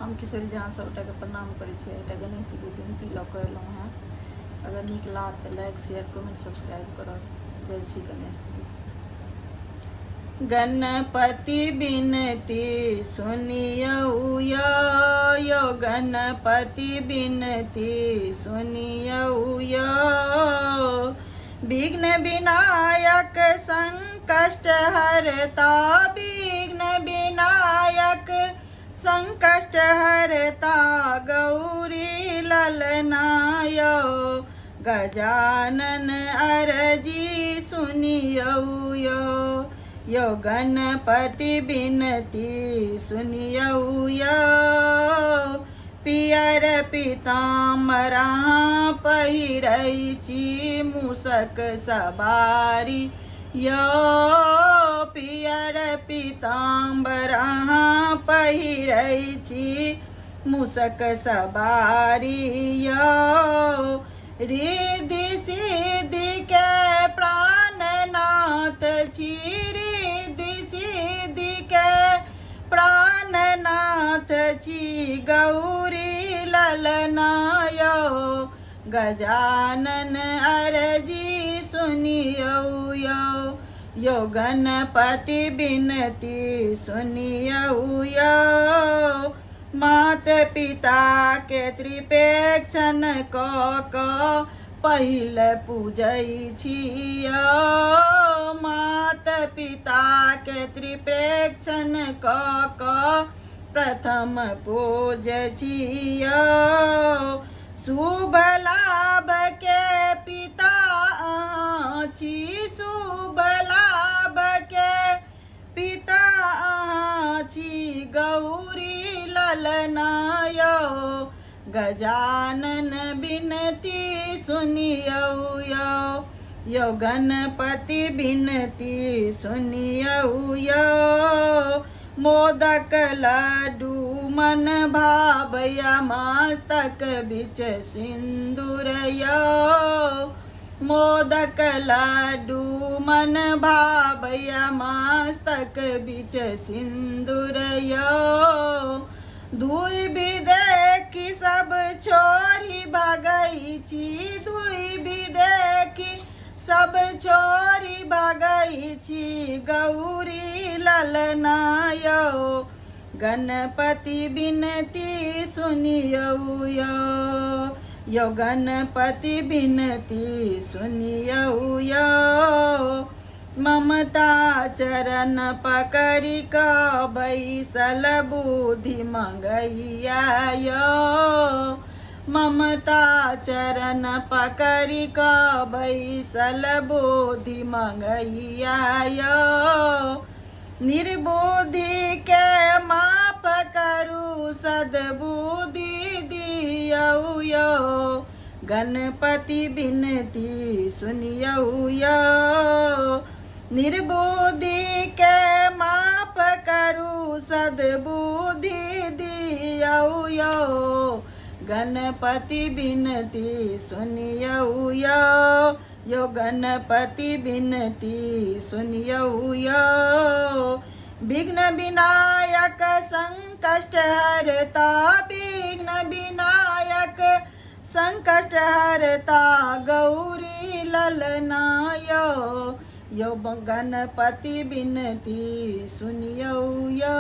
हम किशोरी जहाँ सबटा के प्रणाम करै छियै। एकटा गणेश जी के विनती लऽ कऽ एलहुँ हेँ। अगर नीक लागत तऽ लाइक शेयर कमेंट सब्सक्राइब करब। जय श्री गणेश जी। गणपति बिनती सुनियौ यो गणपति बिनती सुनियौ यो। विघ्न विनायक संकष्ट हरता विघ्न विनायक संकष्ट हरता गौरी ललनायो। गजानन अरजी सुनियौ यो गणपति बिनती सुनियौ यो। पियर पीताम्बरा पहिरै छी मूसक सवारी यो। पियर पीताम्बरा पहिरै छी मूसक सवारी यो। रिद्धि सिद्धि के प्राणनाथ छी रिद्धि सिद्धि के प्राणनाथ छी गौरी ललनायो। गजानन अरजी सुनियौ यो गणपति बिनती सुनियौ यो। मात पिता के त्रिपेक्षण कऽ पहिल पूजै छियो। मात पिता के त्रिपेक्षण कऽ प्रथम पूज छियो। शुभ लाभ के पिता अहाँ छी शुभ लाभ के पिता अहाँ छी गौरी ललनायो। गजानन बिनती सुनियौ यो गणपति बिनती सुनियौ यो। मोदक लड्डू मन भावया मस्तक बिच सिंदूर यो। मोदक लड्डू मन भावया मस्तक बिच सिंदूर यो। धुई भी देखी सब छोरी भागै छी धुई भी देखी सब छोरी भागै छी गौरी ललनायो। गणपति बिनती सुनियौ यो गणपति बिनती सुनियौ यो। ममता चरण पकड़ि कऽ बैसल बुद्धि मंगैया यो। ममता चरण पकड़ि कऽ बैसल बुद्धि मंगैया यो। निर्बुद्धि के माफ करू सद्बुद्धि दियौ यो। गणपति बिनती सुनियौ यो। निर्बुद्धि के माफ करू सद्बुद्धि दियौ यो। गणपति बिनती सुनियौ यो गणपति बिनती सुनियौ यो। विघ्न विनायक संकष्ट हरता विघ्न विनायक संकष्ट हरता गौरी ललनायो। यो गणपति बिनती सुनियौ यो।